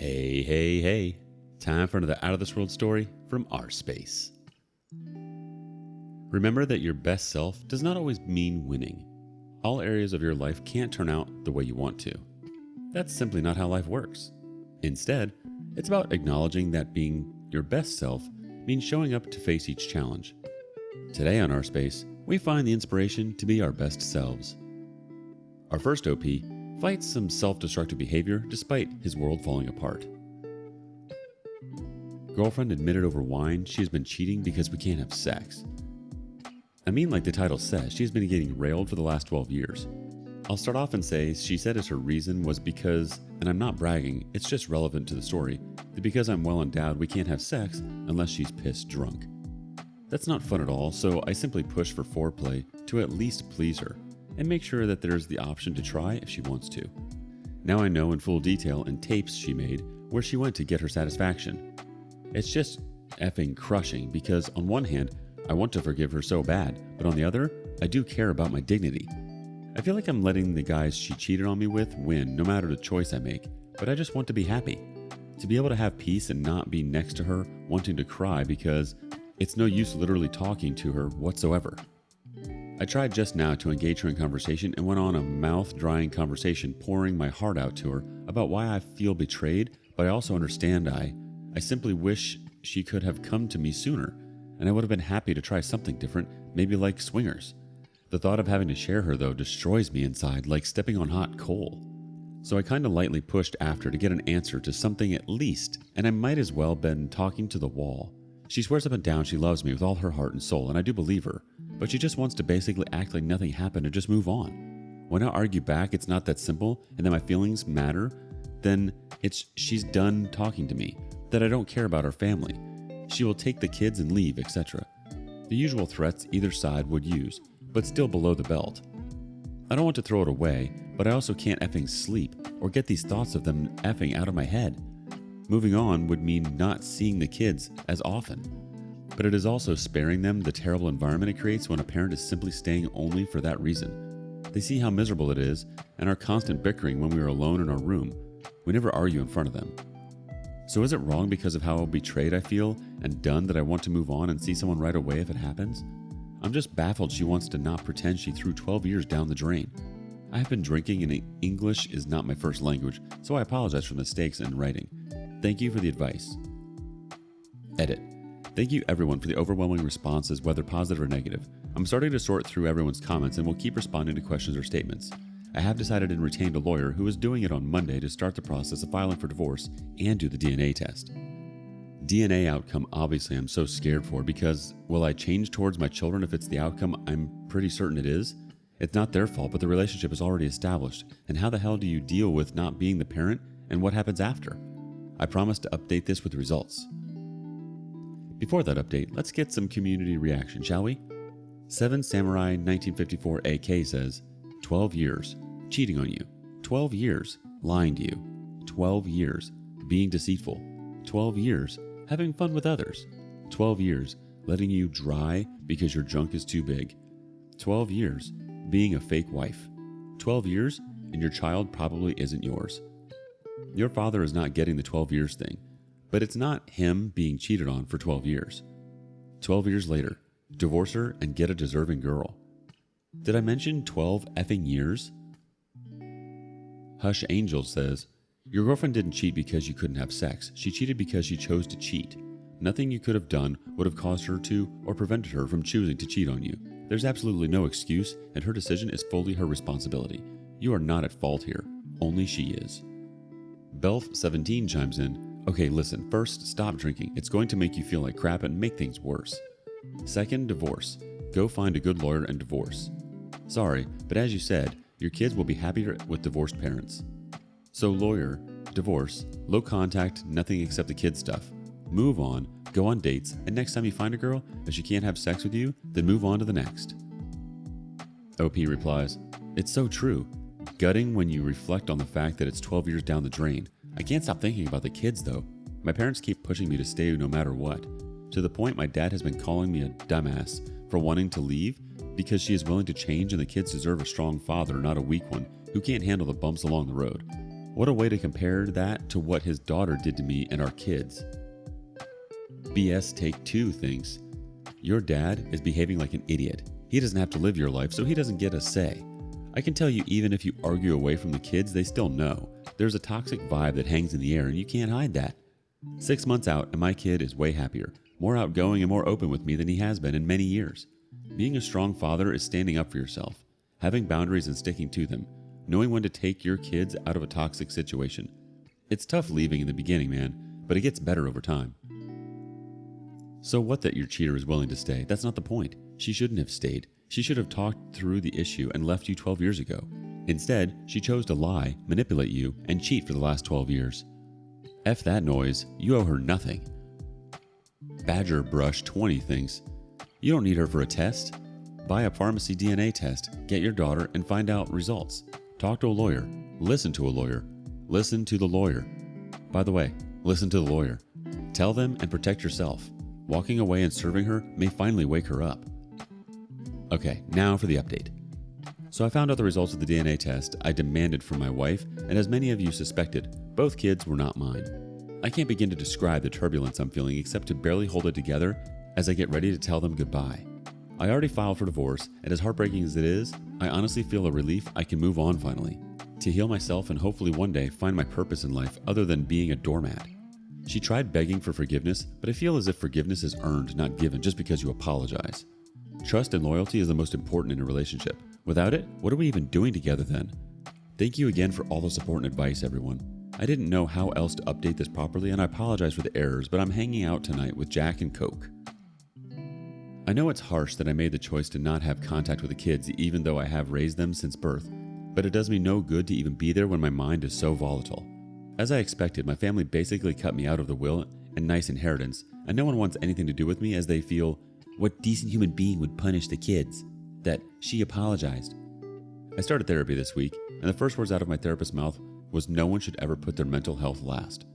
Hey, hey, hey. Time for another Out of This World story from rSpace. Remember that your best self does not always mean winning. All areas of your life can't turn out the way you want to. That's simply not how life works. Instead, it's about acknowledging that being your best self means showing up to face each challenge. Today on rSpace, we find the inspiration to be our best selves. Our first OP fights some self-destructive behavior despite his world falling apart. Girlfriend admitted over wine she has been cheating because we can't have sex. I mean, like the title says, she has been getting railed for the last 12 years. I'll start off and say she said as her reason was because, and I'm not bragging, it's just relevant to the story, that because I'm well endowed we can't have sex unless she's pissed drunk. That's not fun at all, so I simply push for foreplay to at least please her, and make sure that there's the option to try if she wants to. Now I know in full detail in tapes she made where she went to get her satisfaction. It's just effing crushing because on one hand, I want to forgive her so bad, but on the other, I do care about my dignity. I feel like I'm letting the guys she cheated on me with win no matter the choice I make, but I just want to be happy. To be able to have peace and not be next to her wanting to cry because it's no use literally talking to her whatsoever. I tried just now to engage her in conversation and went on a mouth-drying conversation pouring my heart out to her about why I feel betrayed, but I also understand I simply wish she could have come to me sooner, and I would have been happy to try something different, maybe like swingers. The thought of having to share her, though, destroys me inside like stepping on hot coal. So I kinda lightly pushed after to get an answer to something at least, and I might as well been talking to the wall. She swears up and down she loves me with all her heart and soul, and I do believe her, but she just wants to basically act like nothing happened and just move on. When I argue back it's not that simple and that my feelings matter, then it's she's done talking to me, that I don't care about her family. She will take the kids and leave, etc. The usual threats either side would use, but still below the belt. I don't want to throw it away, but I also can't effing sleep or get these thoughts of them effing out of my head. Moving on would mean not seeing the kids as often, but it is also sparing them the terrible environment it creates when a parent is simply staying only for that reason. They see how miserable it is and our constant bickering when we are alone in our room. We never argue in front of them. So is it wrong because of how betrayed I feel and done that I want to move on and see someone right away if it happens? I'm just baffled she wants to not pretend she threw 12 years down the drain. I have been drinking and English is not my first language, so I apologize for mistakes in writing. Thank you for the advice. Edit. Thank you everyone for the overwhelming responses, whether positive or negative. I'm starting to sort through everyone's comments and will keep responding to questions or statements. I have decided and retained a lawyer who is doing it on Monday to start the process of filing for divorce and do the DNA test. DNA outcome obviously I'm so scared for because will I change towards my children if it's the outcome I'm pretty certain it is? It's not their fault, but the relationship is already established, and how the hell do you deal with not being the parent and what happens after? I promise to update this with results. Before that update, let's get some community reaction, shall we? 7 Samurai 1954 AK says, 12 years, cheating on you, 12 years, lying to you, 12 years, being deceitful, 12 years, having fun with others, 12 years, letting you dry because your junk is too big, 12 years, being a fake wife, 12 years, and your child probably isn't yours. Your father is not getting the 12 years thing, but it's not him being cheated on for 12 years. 12 years later, divorce her and get a deserving girl. Did I mention 12 effing years? Hush Angel says, your girlfriend didn't cheat because you couldn't have sex. She cheated because she chose to cheat. Nothing you could have done would have caused her to or prevented her from choosing to cheat on you. There's absolutely no excuse, and her decision is fully her responsibility. You are not at fault here. Only she is. Belf17 chimes in, okay, listen, first, stop drinking. It's going to make you feel like crap and make things worse. Second, divorce. Go find a good lawyer and divorce. Sorry, but as you said, your kids will be happier with divorced parents. So lawyer, divorce, low contact, nothing except the kid stuff. Move on, go on dates, and next time you find a girl, if she can't have sex with you, then move on to the next. OP replies, it's so true. Gutting when you reflect on the fact that it's 12 years down the drain. I can't stop thinking about the kids though. My parents keep pushing me to stay no matter what. To the point my dad has been calling me a dumbass for wanting to leave because she is willing to change and the kids deserve a strong father, not a weak one who can't handle the bumps along the road. What a way to compare that to what his daughter did to me and our kids. BS Take 2 thinks, your dad is behaving like an idiot. He doesn't have to live your life, so he doesn't get a say. I can tell you, even if you argue away from the kids, they still know. There's a toxic vibe that hangs in the air and you can't hide that. 6 months out and my kid is way happier, more outgoing and more open with me than he has been in many years. Being a strong father is standing up for yourself, having boundaries and sticking to them, knowing when to take your kids out of a toxic situation. It's tough leaving in the beginning, man, but it gets better over time. So what that your cheater is willing to stay? That's not the point. She shouldn't have stayed. She should have talked through the issue and left you 12 years ago. Instead, she chose to lie, manipulate you, and cheat for the last 12 years. F that noise, you owe her nothing. Badger Brush 20 thinks, you don't need her for a test. Buy a pharmacy DNA test, get your daughter, and find out results. Talk to a lawyer. Listen to a lawyer. Listen to the lawyer. By the way, listen to the lawyer. Tell them and protect yourself. Walking away and serving her may finally wake her up. Okay, now for the update. So I found out the results of the DNA test I demanded from my wife, and as many of you suspected, both kids were not mine. I can't begin to describe the turbulence I'm feeling except to barely hold it together as I get ready to tell them goodbye. I already filed for divorce, and as heartbreaking as it is, I honestly feel a relief I can move on finally, to heal myself and hopefully one day find my purpose in life other than being a doormat. She tried begging for forgiveness, but I feel as if forgiveness is earned, not given, just because you apologize. Trust and loyalty is the most important in a relationship. Without it, what are we even doing together then? Thank you again for all the support and advice, everyone. I didn't know how else to update this properly, and I apologize for the errors, but I'm hanging out tonight with Jack and Coke. I know it's harsh that I made the choice to not have contact with the kids even though I have raised them since birth, but it does me no good to even be there when my mind is so volatile. As I expected, my family basically cut me out of the will and nice inheritance, and no one wants anything to do with me as they feel, what decent human being would punish the kids? That she apologized. I started therapy this week, and the first words out of my therapist's mouth was no one should ever put their mental health last.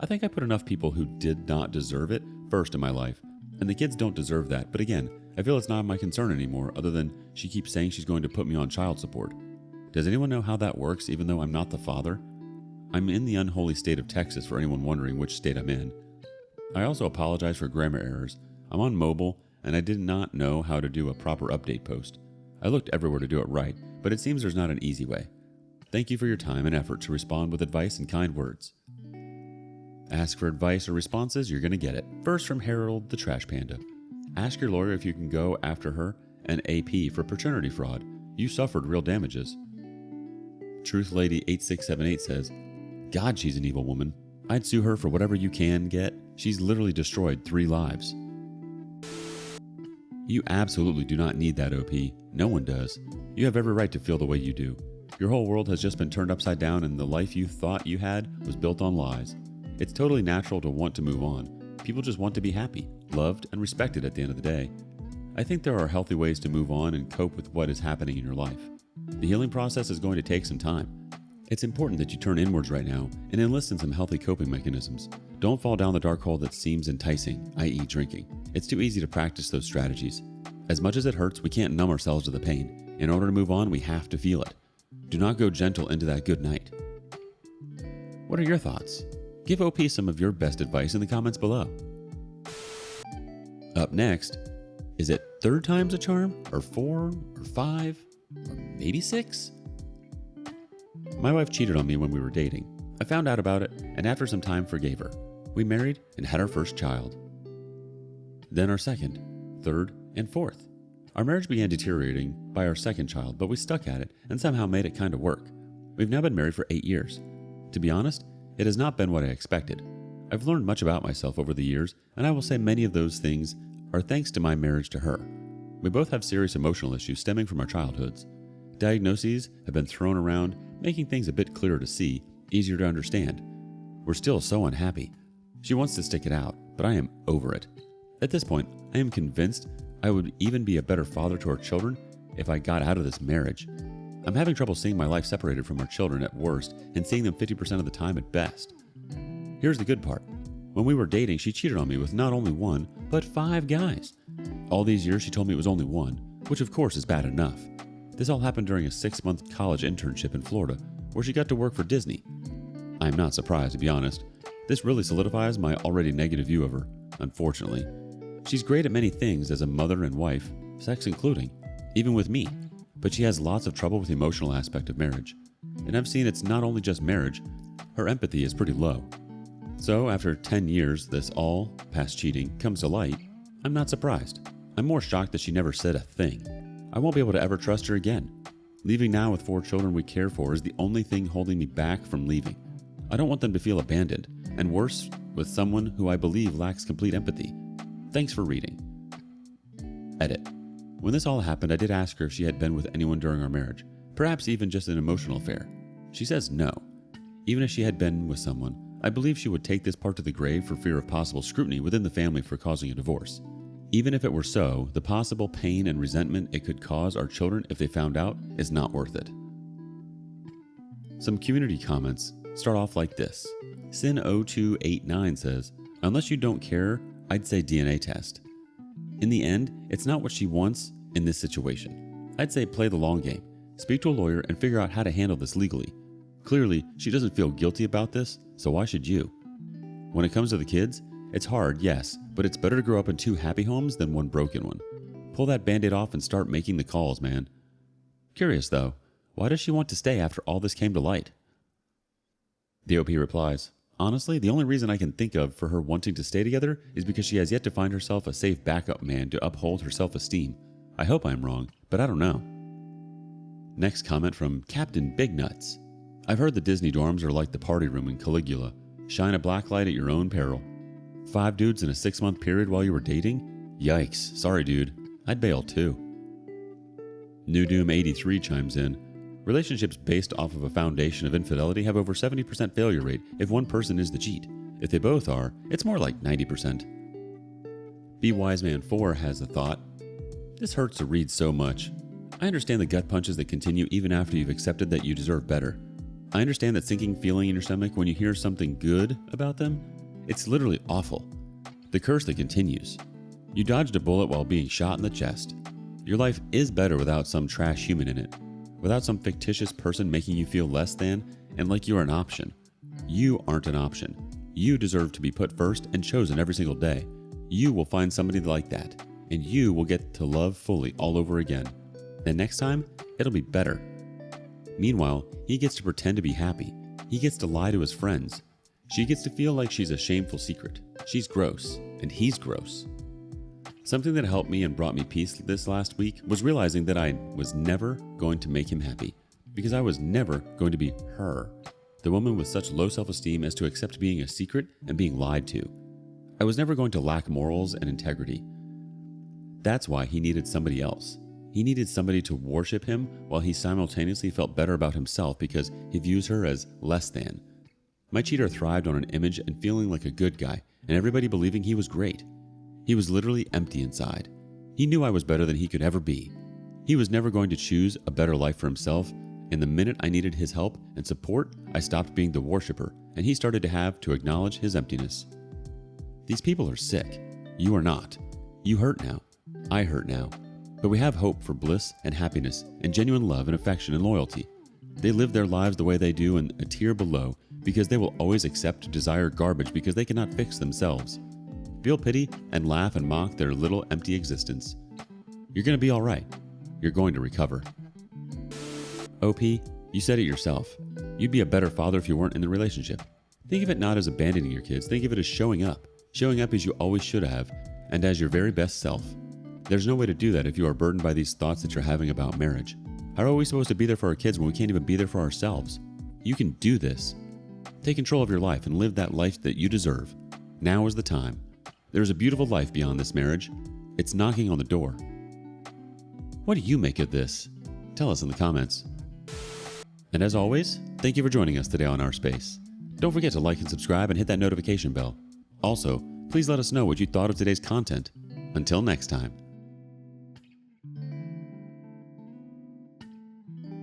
I think I put enough people who did not deserve it first in my life, and the kids don't deserve that, but again, I feel it's not my concern anymore other than she keeps saying she's going to put me on child support. Does anyone know how that works even though I'm not the father? I'm in the unholy state of Texas for anyone wondering which state I'm in. I also apologize for grammar errors. I'm on mobile, and I did not know how to do a proper update post. I looked everywhere to do it right, but it seems there's not an easy way. Thank you for your time and effort to respond with advice and kind words. Ask for advice or responses, you're going to get it. First from Gerald the Trash Panda. Ask your lawyer if you can go after her and AP for paternity fraud. You suffered real damages. Truth Lady 8678 says, God, she's an evil woman. I'd sue her for whatever you can get. She's literally destroyed 3 lives. You absolutely do not need that, OP. No one does. You have every right to feel the way you do. Your whole world has just been turned upside down and the life you thought you had was built on lies. It's totally natural to want to move on. People just want to be happy, loved, and respected at the end of the day. I think there are healthy ways to move on and cope with what is happening in your life. The healing process is going to take some time. It's important that you turn inwards right now and enlist in some healthy coping mechanisms. Don't fall down the dark hole that seems enticing, i.e. drinking. It's too easy to practice those strategies. As much as it hurts, we can't numb ourselves to the pain. In order to move on, we have to feel it. Do not go gentle into that good night. What are your thoughts? Give OP some of your best advice in the comments below. Up next, is it 3rd time's a charm? Or 4? Or 5? Or maybe 6? My wife cheated on me when we were dating. I found out about it, and after some time forgave her. We married and had our first child. Then our 2nd, 3rd, and 4th. Our marriage began deteriorating by our 2nd child, but we stuck at it and somehow made it kind of work. We've now been married for 8 years. To be honest, it has not been what I expected. I've learned much about myself over the years, and I will say many of those things are thanks to my marriage to her. We both have serious emotional issues stemming from our childhoods. Diagnoses have been thrown around, making things a bit clearer to see, easier to understand. We're still so unhappy. She wants to stick it out, but I am over it. At this point, I am convinced I would even be a better father to our children if I got out of this marriage. I'm having trouble seeing my life separated from our children at worst and seeing them 50% of the time at best. Here's the good part. When we were dating, she cheated on me with not only 1, but 5 guys. All these years she told me it was only 1, which of course is bad enough. This all happened during a 6-month college internship in Florida, where she got to work for Disney. I'm not surprised, to be honest. This really solidifies my already negative view of her, unfortunately. She's great at many things as a mother and wife, sex including, even with me, but she has lots of trouble with the emotional aspect of marriage. And I've seen it's not only just marriage, her empathy is pretty low. So after 10 years, this all, past cheating, comes to light, I'm not surprised. I'm more shocked that she never said a thing. I won't be able to ever trust her again. Leaving now with 4 children we care for is the only thing holding me back from leaving. I don't want them to feel abandoned, and worse, with someone who I believe lacks complete empathy. Thanks for reading. Edit. When this all happened, I did ask her if she had been with anyone during our marriage, perhaps even just an emotional affair. She says no. Even if she had been with someone, I believe she would take this part to the grave for fear of possible scrutiny within the family for causing a divorce. Even if it were so, the possible pain and resentment it could cause our children if they found out is not worth it. Some community comments start off like this. Sin0289 says, unless you don't care, I'd say DNA test. In the end, it's not what she wants in this situation. I'd say play the long game. Speak to a lawyer and figure out how to handle this legally. Clearly, she doesn't feel guilty about this, so why should you? When it comes to the kids, it's hard, yes, but it's better to grow up in 2 happy homes than 1 broken one. Pull that band-aid off and start making the calls, man. Curious though, why does she want to stay after all this came to light? The OP replies, honestly, the only reason I can think of for her wanting to stay together is because she has yet to find herself a safe backup man to uphold her self-esteem. I hope I'm wrong, but I don't know. Next comment from Captain Big Nuts. I've heard the Disney dorms are like the party room in Caligula. Shine a black light at your own peril. 5 dudes in a 6-month period while you were dating? Yikes, sorry dude. I'd bail too. New Doom 83 chimes in. Relationships based off of a foundation of infidelity have over 70% failure rate if one person is the cheat. If they both are, it's more like 90%. B Wise Man 4 has the thought, this hurts to read so much. I understand the gut punches that continue even after you've accepted that you deserve better. I understand that sinking feeling in your stomach when you hear something good about them. It's literally awful. The curse that continues. You dodged a bullet while being shot in the chest. Your life is better without some trash human in it. Without some fictitious person making you feel less than and like you're an option. You aren't an option. You deserve to be put first and chosen every single day. You will find somebody like that, and you will get to love fully all over again. And next time, it'll be better. Meanwhile, he gets to pretend to be happy. He gets to lie to his friends. She gets to feel like she's a shameful secret. She's gross, and he's gross. Something that helped me and brought me peace this last week was realizing that I was never going to make him happy, because I was never going to be her, the woman with such low self-esteem as to accept being a secret and being lied to. I was never going to lack morals and integrity. That's why he needed somebody else. He needed somebody to worship him while he simultaneously felt better about himself because he views her as less than. My cheater thrived on an image and feeling like a good guy, and everybody believing he was great. He was literally empty inside. He knew I was better than he could ever be. He was never going to choose a better life for himself, and the minute I needed his help and support, I stopped being the worshiper, and he started to have to acknowledge his emptiness. These people are sick. You are not. You hurt now. I hurt now. But we have hope for bliss and happiness and genuine love and affection and loyalty. They live their lives the way they do in a tier below because they will always accept desire garbage because they cannot fix themselves. Feel pity and laugh and mock their little empty existence. You're going to be all right. You're going to recover. OP, you said it yourself. You'd be a better father if you weren't in the relationship. Think of it not as abandoning your kids. Think of it as showing up. Showing up as you always should have and as your very best self. There's no way to do that if you are burdened by these thoughts that you're having about marriage. How are we supposed to be there for our kids when we can't even be there for ourselves? You can do this. Take control of your life and live that life that you deserve. Now is the time. There is a beautiful life beyond this marriage. It's knocking on the door. What do you make of this? Tell us in the comments. And as always, thank you for joining us today on rSpace. Don't forget to like and subscribe and hit that notification bell. Also, please let us know what you thought of today's content. Until next time.